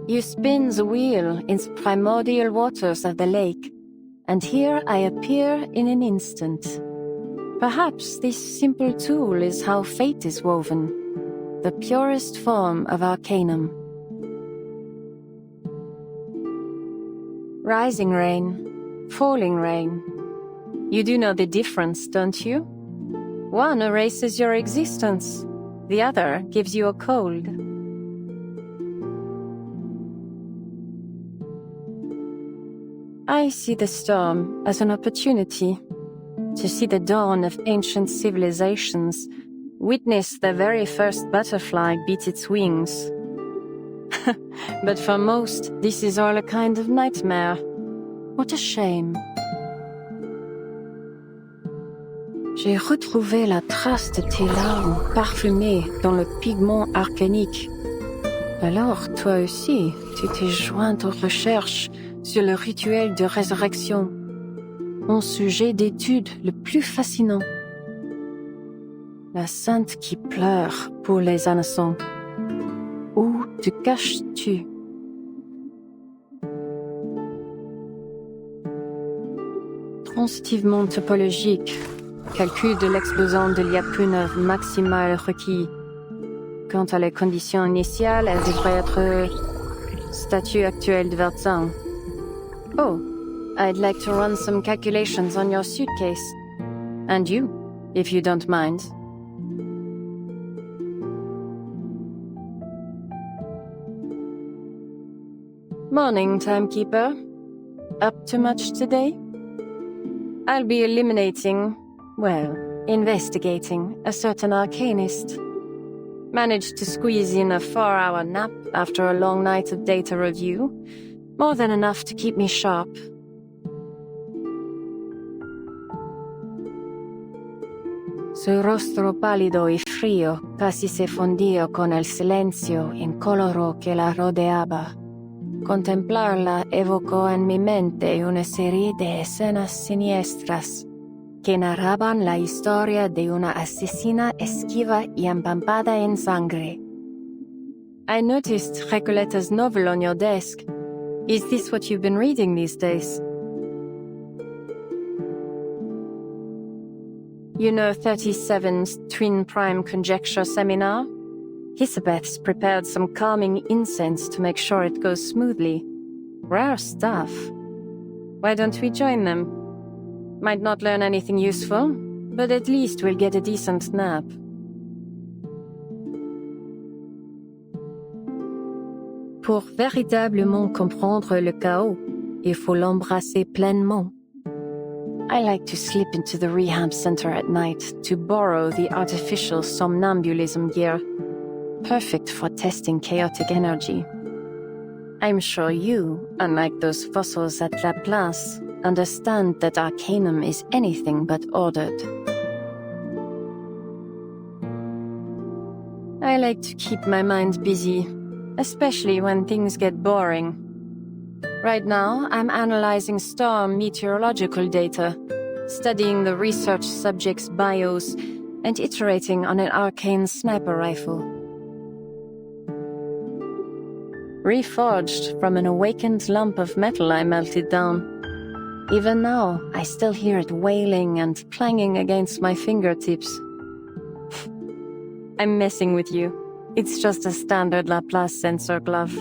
You spin the wheel in the primordial waters of the lake, and here I appear in an instant. Perhaps this simple tool is how fate is woven, the purest form of arcanum. Rising rain, falling rain. You do know the difference, don't you? One erases your existence, the other gives you a cold. I see the storm as an opportunity to see the dawn of ancient civilizations, witness the very first butterfly beat its wings. But for most, this is all a kind of nightmare. What a shame. J'ai retrouvé la trace de tes larmes parfumées dans le pigment arcanique. Alors, toi aussi, tu t'es joint aux recherches sur le rituel de résurrection, mon sujet d'étude le plus fascinant. La sainte qui pleure pour les innocents. Où te caches-tu? Transitivement topologique, calcul de l'exposant de l'Iapune maximal requis. Quant à les conditions initiales, elles devraient être statut actuel de Vertin. Oh, I'd like to run some calculations on your suitcase. And you, if you don't mind. Morning, timekeeper. Up to much today? I'll be investigating a certain arcanist. Managed to squeeze in a 4-hour nap after a long night of data review. More than enough to keep me sharp. Su rostro pálido y frío casi se fundió con el silencio incoloro que la rodeaba. Contemplarla evocó en mi mente una serie de escenas siniestras que narraban la historia de una asesina esquiva y empampada en sangre. I noticed Recoletta's novel on your desk. Is this what you've been reading these days? You know 37's Twin Prime Conjecture seminar? Hisabeth's prepared some calming incense to make sure it goes smoothly. Rare stuff. Why don't we join them? Might not learn anything useful, but at least we'll get a decent nap. Pour véritablement comprendre le chaos, il faut l'embrasser pleinement. I like to slip into the rehab center at night to borrow the artificial somnambulism gear. Perfect for testing chaotic energy. I'm sure you, unlike those fossils at Laplace, understand that arcanum is anything but ordered. I like to keep my mind busy, especially when things get boring. Right now, I'm analyzing storm meteorological data, studying the research subjects' bios, and iterating on an arcane sniper rifle. Reforged from an awakened lump of metal I melted down. Even now, I still hear it wailing and clanging against my fingertips. I'm messing with you. It's just a standard Laplace sensor glove.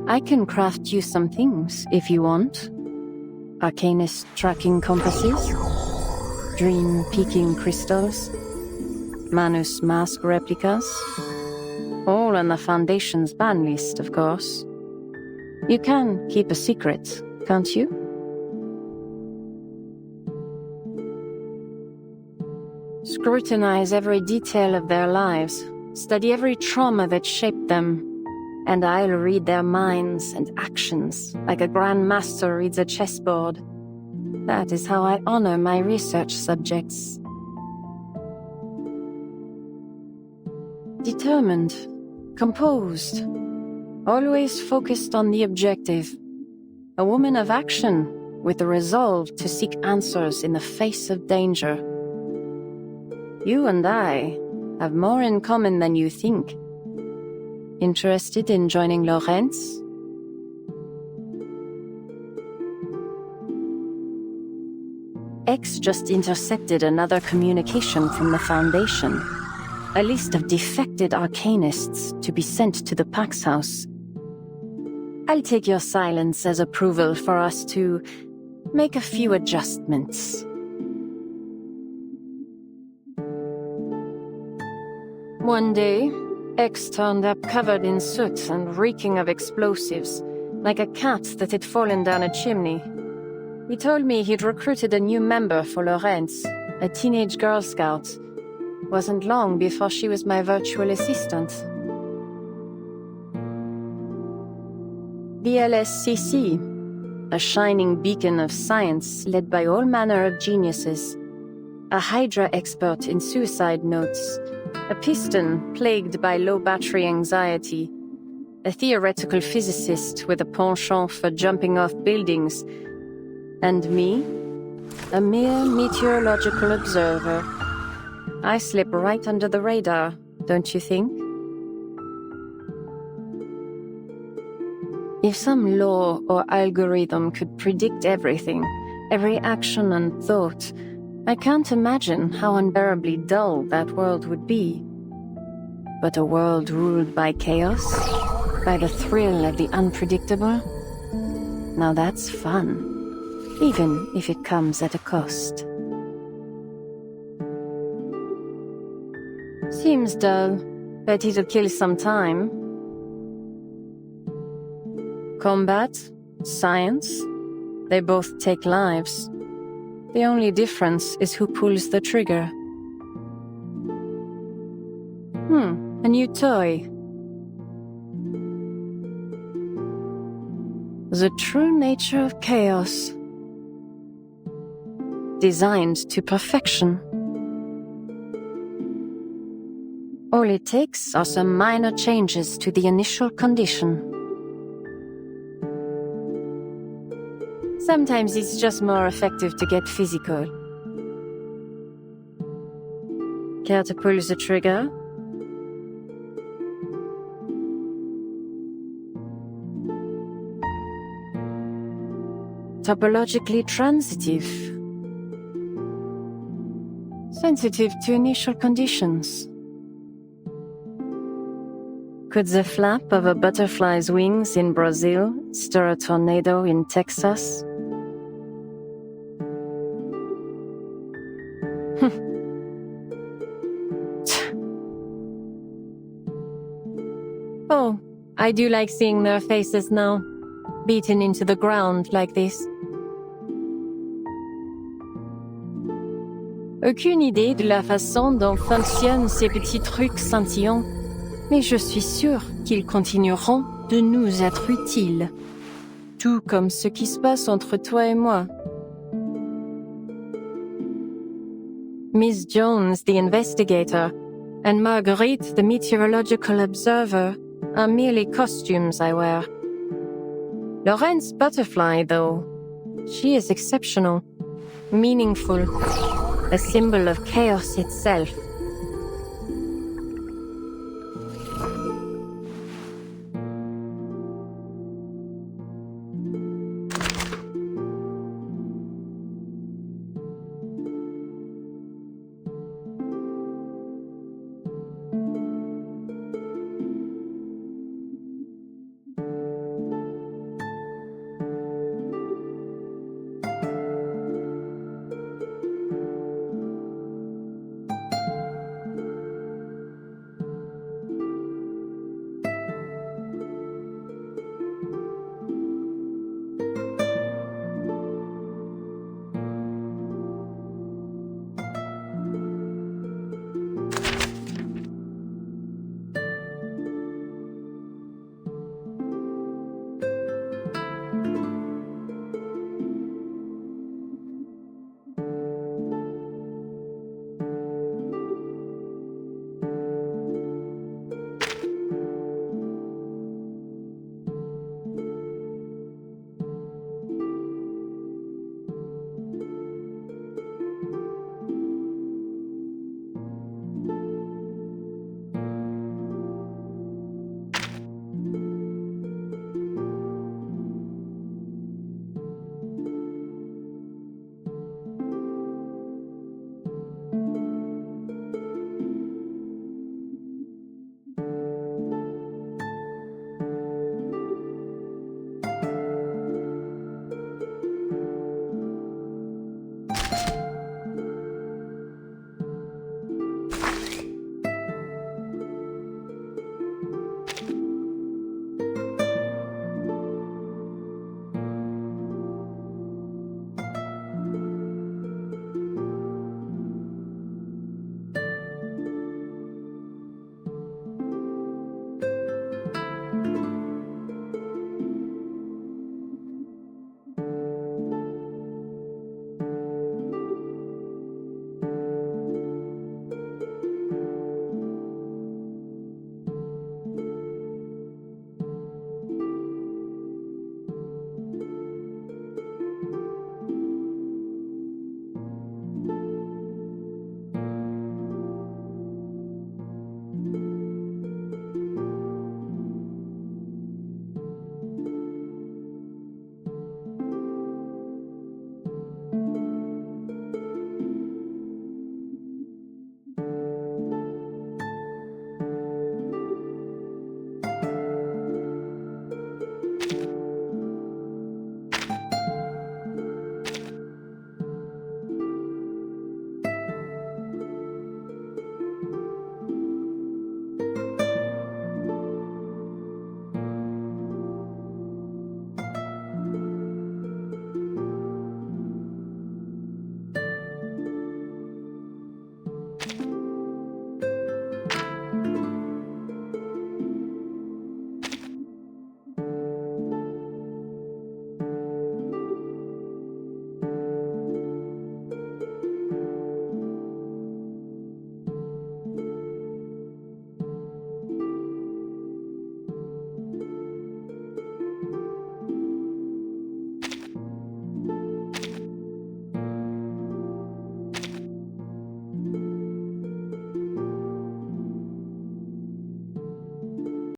I can craft you some things, if you want. Arcanist tracking compasses, dream-peaking crystals, Manus mask replicas, all on the Foundation's ban list, of course. You can keep a secret, can't you? Scrutinize every detail of their lives, study every trauma that shaped them, and I'll read their minds and actions like a grandmaster reads a chessboard. That is how I honor my research subjects. Determined, composed, always focused on the objective. A woman of action, with the resolve to seek answers in the face of danger. You and I, have more in common than you think. Interested in joining Lorentz? X just intercepted another communication from the Foundation. A list of defected arcanists to be sent to the Pax House. I'll take your silence as approval for us to make a few adjustments. One day, X turned up covered in soot and reeking of explosives, like a cat that had fallen down a chimney. He told me he'd recruited a new member for Lorentz, a teenage Girl Scout. Wasn't long before she was my virtual assistant. The LSCC, a shining beacon of science led by all manner of geniuses. A Hydra expert in suicide notes. A piston plagued by low battery anxiety. A theoretical physicist with a penchant for jumping off buildings. And me, a mere meteorological observer. I slip right under the radar, don't you think? If some law or algorithm could predict everything, every action and thought, I can't imagine how unbearably dull that world would be. But a world ruled by chaos, by the thrill of the unpredictable, now that's fun. Even if it comes at a cost. Seems dull, but it'll kill some time. Combat, science, they both take lives. The only difference is who pulls the trigger. A new toy. The true nature of chaos. Designed to perfection. All it takes are some minor changes to the initial condition. Sometimes it's just more effective to get physical. Care to pull the trigger? Topologically transitive. Sensitive to initial conditions. Could the flap of a butterfly's wings in Brazil stir a tornado in Texas? Oh, I do like seeing their faces now, beaten into the ground like this. Aucune idée de la façon dont fonctionnent ces petits trucs scintillants, mais je suis sûre qu'ils continueront de nous être utiles. Tout comme ce qui se passe entre toi et moi. Miss Jones, the investigator, and Marguerite, the meteorological observer, are merely costumes I wear. Lorentz Butterfly, though, she is exceptional, meaningful, a symbol of chaos itself.